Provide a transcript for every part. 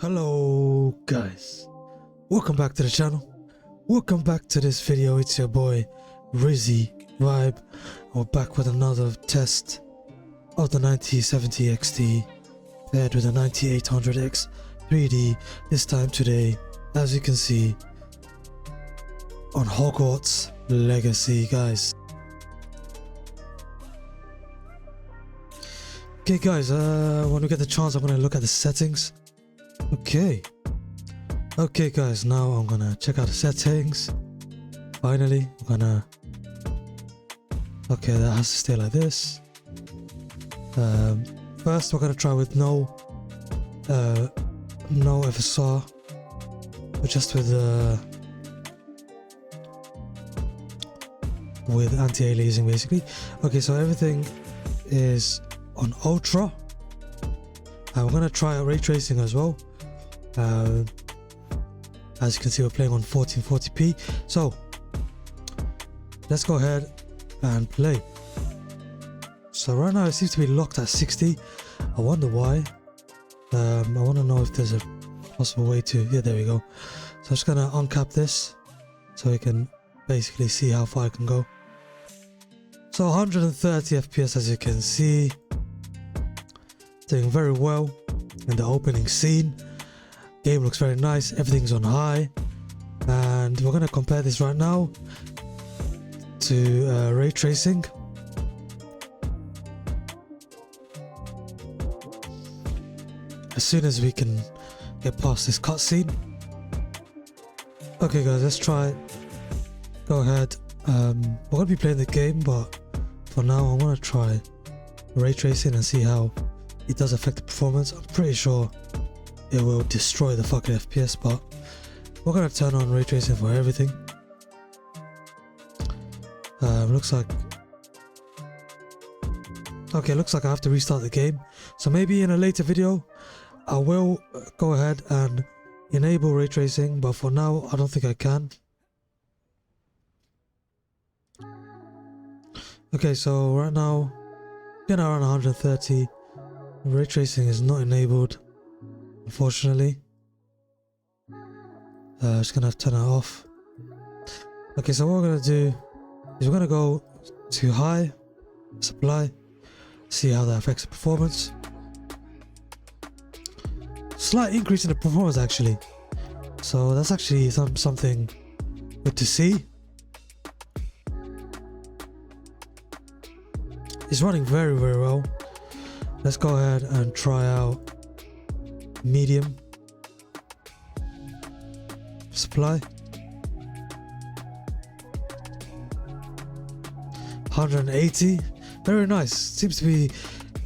Hello guys, welcome back to the channel. Welcome back to this video. It's your boy Rizzy Vibe. We're back with another test of the 9070 XT paired with a 9800X 3D, this time today, as you can see, on Hogwarts Legacy, guys. Okay guys, when we get the chance, I'm gonna look at the settings. Okay guys, now I'm gonna check out the settings. Finally, okay, that has to stay like this. First we're gonna try with no FSR, but just with anti-aliasing basically. Okay, so everything is on ultra, and we're gonna try out ray tracing as well. As you can see, we're playing on 1440p, so let's go ahead and play. So right now it seems to be locked at 60. I wonder why. I want to know if there's a possible way to, yeah, there we go. So I'm just gonna uncap this so we can basically see how far I can go. So 130 FPS, as you can see, doing very well in the opening scene. Game looks very nice, everything's on high, and we're gonna compare this right now to ray tracing. As soon as we can get past this cutscene. Okay guys, let's try it. Go ahead. We're gonna be playing the game, but for now I'm gonna try ray tracing and see how it does affect the performance. I'm pretty sure it will destroy the fucking FPS, but we're gonna turn on ray tracing for everything. Looks like I have to restart the game, so maybe in a later video I will go ahead and enable ray tracing, but for now I don't think I can. Okay, so right now getting around 130. Ray tracing is not enabled, unfortunately. Just gonna have to turn it off. Okay, so what we're gonna do is we're gonna go to high supply, see how that affects the performance. Slight increase in the performance actually, so that's actually something good to see. It's running very well. Let's go ahead and try out medium supply. 180, very nice. Seems to be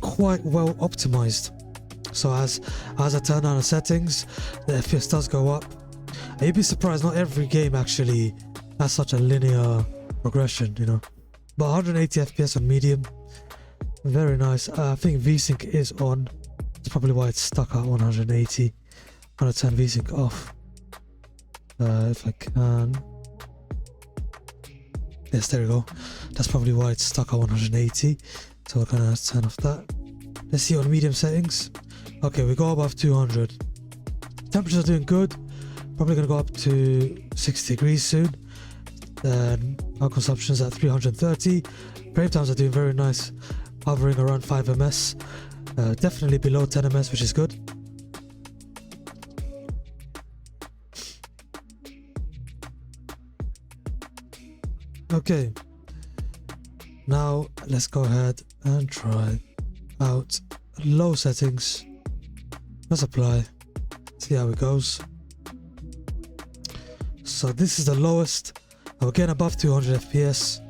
quite well optimized. So as I turn down the settings, the FPS does go up. And you'd be surprised, not every game actually has such a linear progression, you know. But 180 FPS on medium, very nice. I think VSync is on. That's probably why it's stuck at 180. I'm gonna turn VSync off if I can. Yes, there we go. That's probably why it's stuck at 180. So we're gonna turn off that. Let's see on medium settings. Okay, we go above 200. Temperatures are doing good. Probably gonna go up to 60 degrees soon. Then our consumption is at 330. Frame times are doing very nice, hovering around 5 ms. Definitely below 10 ms, which is good. Okay, now let's go ahead and try out low settings. Let's apply, see how it goes. So this is the lowest. We're getting above 200 FPS.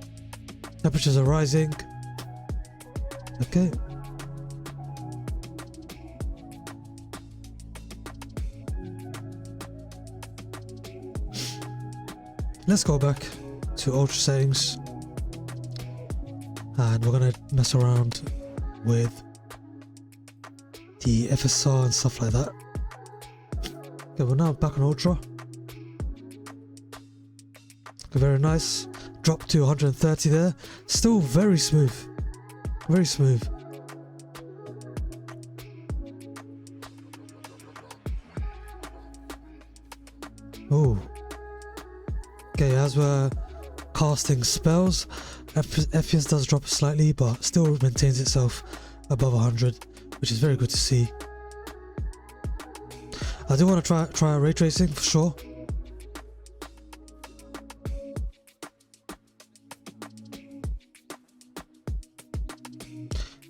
Temperatures are rising. Okay. Let's go back to ultra settings, and we're gonna mess around with the FSR and stuff like that. Okay, we're now back on ultra. Okay, very nice. Drop to 130 there. Still very smooth. Very smooth. Oh. Okay, as we're casting spells, FPS does drop slightly, but still maintains itself above 100, which is very good to see. I do want to try ray tracing for sure.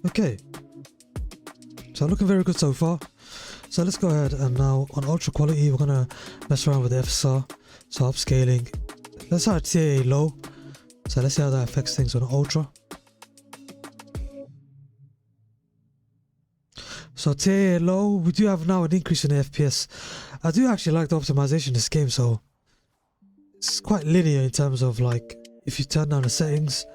Okay, so looking very good so far. So let's go ahead and now on ultra quality we're gonna mess around with the FSR. So upscaling, let's start TAA low. So let's see how that affects things on ultra. So TAA low, we do have now an increase in the FPS. I do actually like the optimization in this game, so it's quite linear in terms of like if you turn down the settings,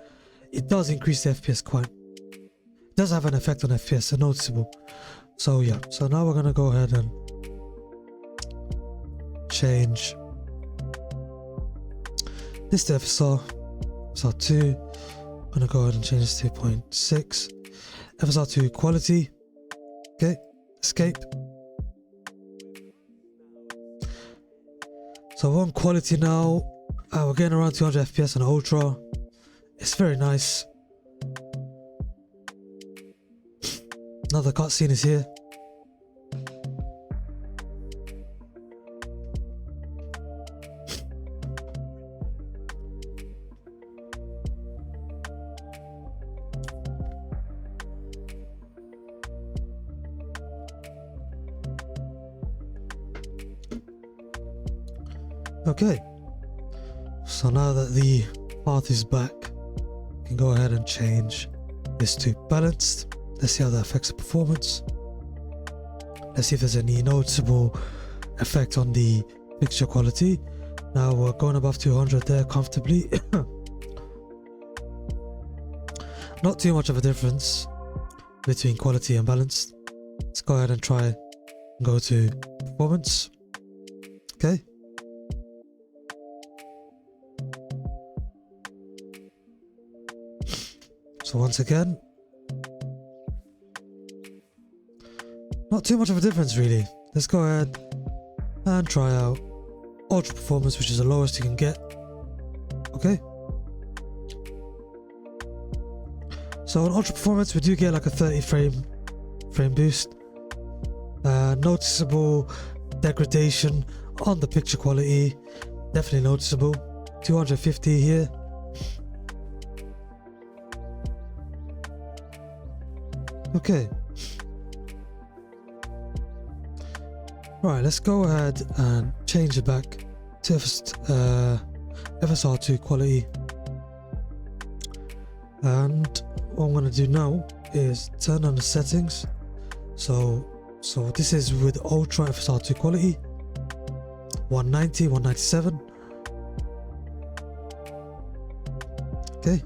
it does increase the FPS quite. It does have an effect on FPS, a noticeable. So yeah, so now we're gonna go ahead and change this to FSR, FSR2. I'm gonna go ahead and change this to 0.6, FSR2 quality. Okay, escape. So we're on quality now. We're getting around 200 FPS on ultra. It's very nice. Another cutscene is here. Okay, so now that the path is back, we can go ahead and change this to balanced. Let's see how that affects the performance. Let's see if there's any noticeable effect on the picture quality. Now we're going above 200 there comfortably. Not too much of a difference between quality and balanced. Let's go ahead and try and go to performance. Okay. So once again, not too much of a difference really. Let's go ahead and try out ultra performance, which is the lowest you can get. Okay. So on ultra performance we do get like a 30 frame boost. Noticeable degradation on the picture quality, definitely noticeable. 250 here. Okay. Right, let's go ahead and change it back to FSR2 quality. And what I'm going to do now is turn on the settings. So this is with Ultra FSR2 quality. 190, 197. Okay.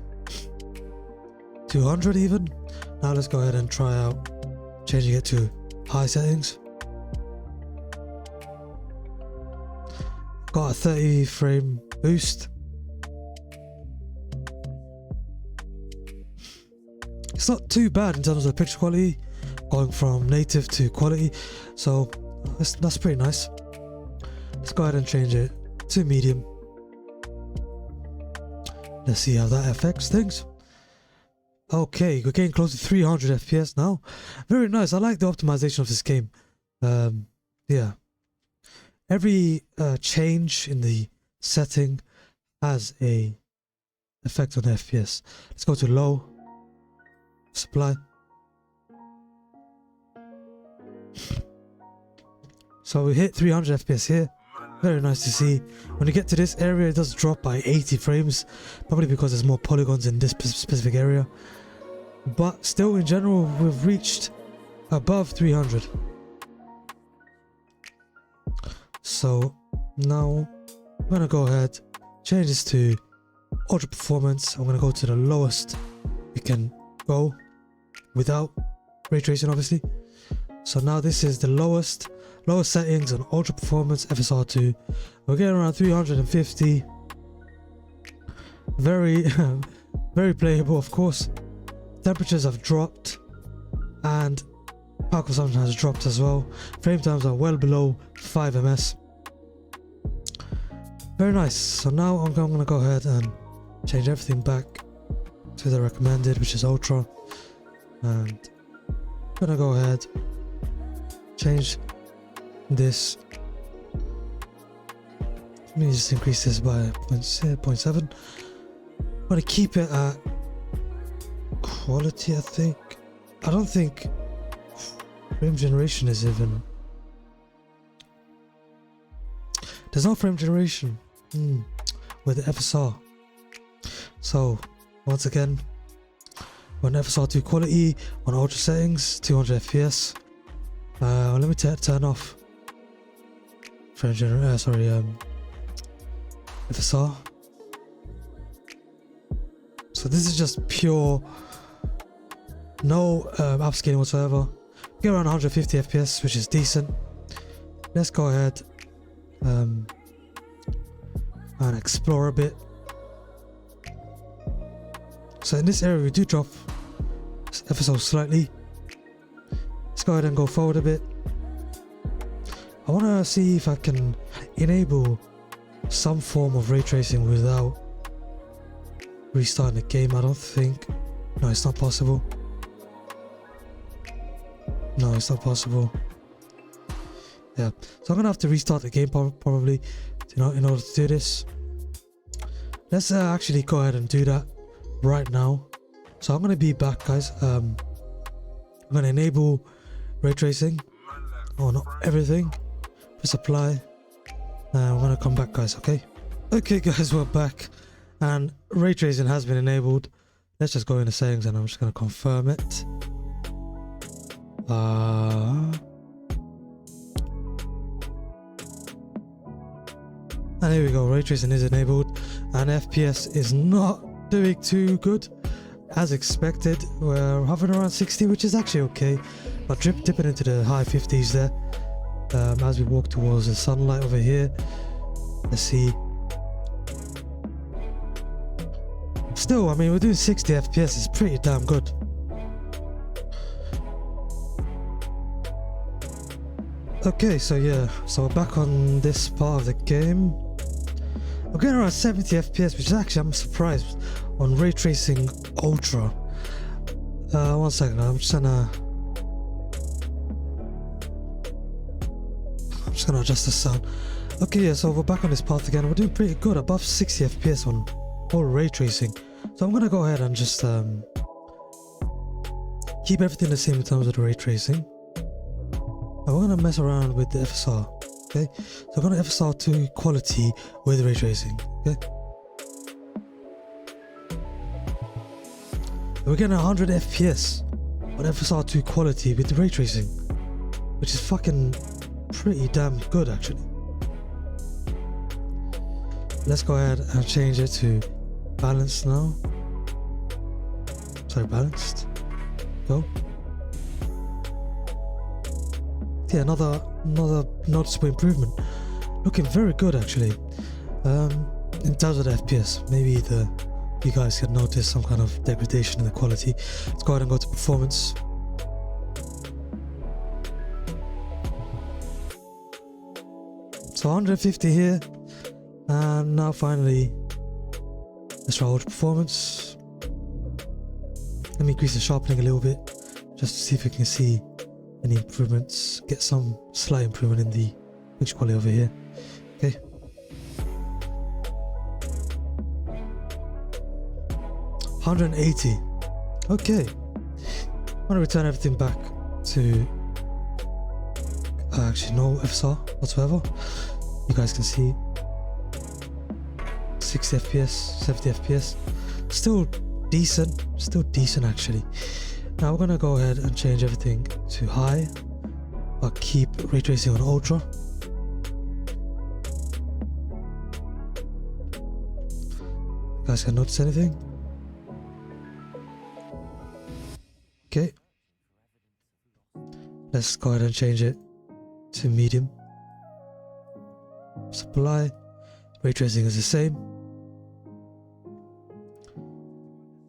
200 even. Now let's go ahead and try out changing it to high settings. Got a 30 frame boost. It's not too bad in terms of picture quality, going from native to quality, so that's pretty nice. Let's go ahead and change it to medium. Let's see how that affects things. Okay, we're getting close to 300 FPS now. Very nice. I like the optimization of this game. Yeah. Every change in the setting has a effect on FPS. Let's go to low. Supply. So we hit 300 FPS here. Very nice to see. When you get to this area, it does drop by 80 frames. Probably because there's more polygons in this specific area. But still, in general, we've reached above 300. So now I'm going to go ahead, change this to ultra performance. I'm going to go to the lowest we can go without ray tracing, obviously. So now this is the lowest settings on ultra performance FSR2. We're getting around 350. Very very playable, of course. Temperatures have dropped and power consumption has dropped as well. Frame times are well below 5 ms. Very nice. So now I'm gonna go ahead and change everything back to the recommended, which is ultra, and I'm gonna go ahead change this. Let me just increase this by 0.7. I'm gonna keep it at quality, I think. I don't think frame generation is even... There's no frame generation with the FSR. So once again, on FSR 2 quality, on ultra settings, 200 FPS. Let me turn off frame generation, FSR. So this is just pure, no upscaling whatsoever. Get around 150 FPS, which is decent. Let's go ahead and explore a bit. So in this area we do drop FSR slightly. Let's go ahead and go forward a bit. I want to see if I can enable some form of ray tracing without restarting the game. I don't think. No, it's not possible. No, it's not possible. Yeah, so I'm gonna have to restart the game probably, in order to do this. Let's actually go ahead and do that right now. So I'm gonna be back, guys. I'm gonna enable ray tracing on everything. Press apply. I'm gonna come back, guys. Okay guys, we're back and ray tracing has been enabled. Let's just go into settings and I'm just gonna confirm it. And here we go, ray tracing is enabled and FPS is not doing too good as expected. We're hovering around 60, which is actually okay, but dipping into the high 50s there as we walk towards the sunlight over here. Let's see. Still, I mean, we're doing 60 FPS, it's pretty damn good. Okay, so yeah, so we're back on this part of the game. I'm getting around 70 FPS, which is actually, I'm surprised, on ray tracing ultra. One second, I'm just gonna adjust the sound. Okay, yeah, so we're back on this path again. We're doing pretty good, above 60 FPS on all ray tracing. So I'm gonna go ahead and just keep everything the same in terms of the ray tracing. And we're gonna mess around with the FSR. Okay, so I'm gonna FSR to quality with ray tracing. Okay, and we're getting 100 FPS on FSR to quality with the ray tracing, which is fucking pretty damn good actually. Let's go ahead and change it to balanced now. Sorry, balanced. Go. Yeah, another noticeable improvement. Looking very good actually. In terms of the FPS, maybe you guys can notice some kind of degradation in the quality. Let's go ahead and go to performance. So 150 here, and now finally let's try ultra performance. Let me increase the sharpening a little bit just to see if we can see any improvements, get some slight improvement in the picture quality over here. Okay, $180. Okay, I'm gonna return everything back to actually no FSR whatsoever. You guys can see 60 FPS, 70 FPS, still decent actually. Now we're gonna go ahead and change everything to high, but keep ray tracing on ultra. You guys can notice anything? Okay, let's go ahead and change it to medium. Supply, ray tracing is the same.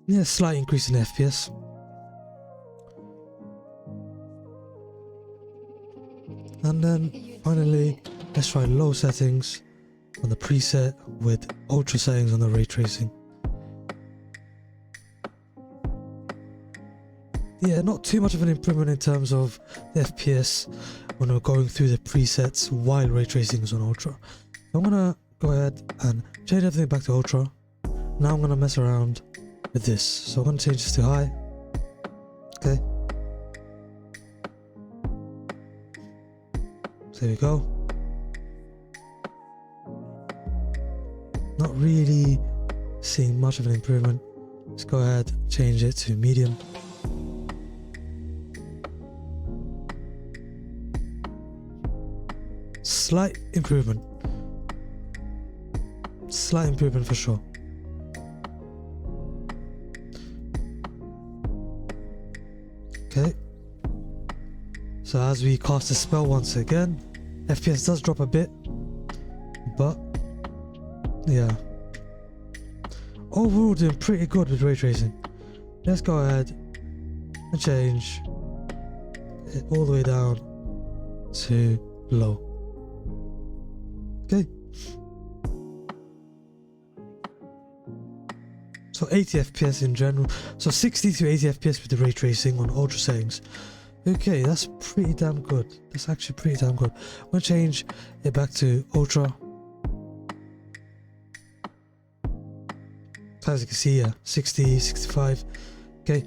Yeah, slight increase in FPS. And then finally, let's try low settings on the preset with ultra settings on the ray tracing. Yeah, not too much of an improvement in terms of the FPS when we're going through the presets while ray tracing is on ultra. So I'm gonna go ahead and change everything back to ultra. Now I'm gonna mess around with this. So I'm gonna change this to high. Okay. So there we go. Not really seeing much of an improvement. Let's go ahead, change it to medium. Slight improvement. Slight improvement for sure. Okay. So as we cast the spell once again, FPS does drop a bit, but yeah. Overall doing pretty good with ray tracing. Let's go ahead and change it all the way down to low. Okay. So 80 FPS in general. So 60 to 80 FPS with the ray tracing on ultra settings. Okay, that's pretty damn good. That's actually pretty damn good. I'm gonna change it back to ultra. As you can see, yeah, 60, 65. Okay,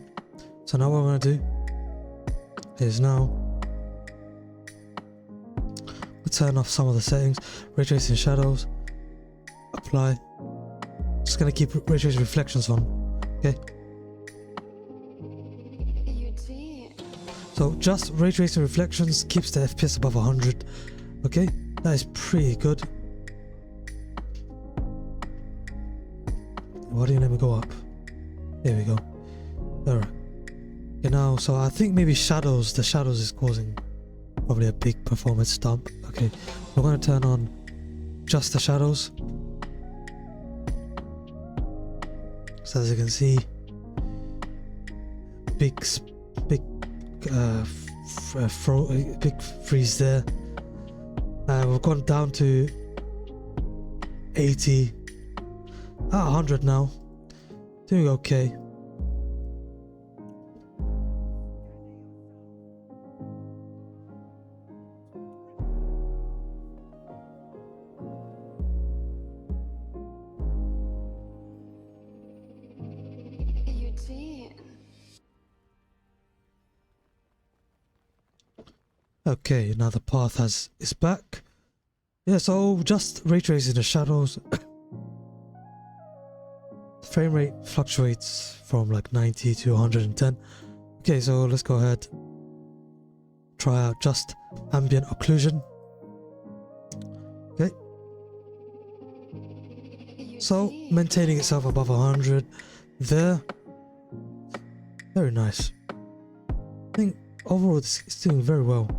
so now what I'm gonna do is now we'll turn off some of the settings. Ray tracing shadows, apply. Just gonna keep ray tracing reflections on. Okay. So just ray tracing reflections keeps the FPS above 100. Okay, that is pretty good. Why do you let me go up? There we go. Alright. Okay, now, so I think maybe shadows, the shadows is causing probably a big performance dump. Okay, we're going to turn on just the shadows. So as you can see, big freeze there. We've gone down to 80. 100 now. Doing okay. Okay, now the path is back. Yeah, so just ray tracing the shadows. Frame rate fluctuates from like 90 to 110. Okay, so let's go ahead, try out just ambient occlusion. Okay, so maintaining itself above 100 there. Very nice. I think overall it's doing very well.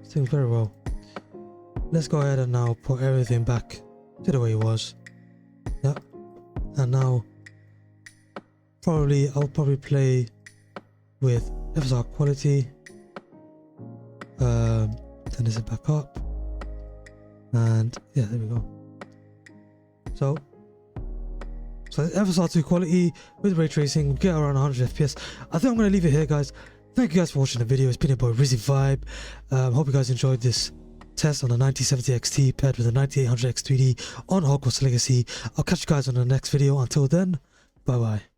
It's doing very well. Let's go ahead and now put everything back to the way it was. Yeah, and now I'll probably play with FSR quality, turn this back up, and yeah, there we go. So FSR2 quality with ray tracing, we'll get around 100 FPS. I think I'm going to leave it here, guys. Thank you guys for watching the video. It's been your boy Rizzy Vibe. Hope you guys enjoyed this test on the 9070 XT paired with the 9800 X3D on Hogwarts Legacy. I'll catch you guys on the next video. Until then, bye bye.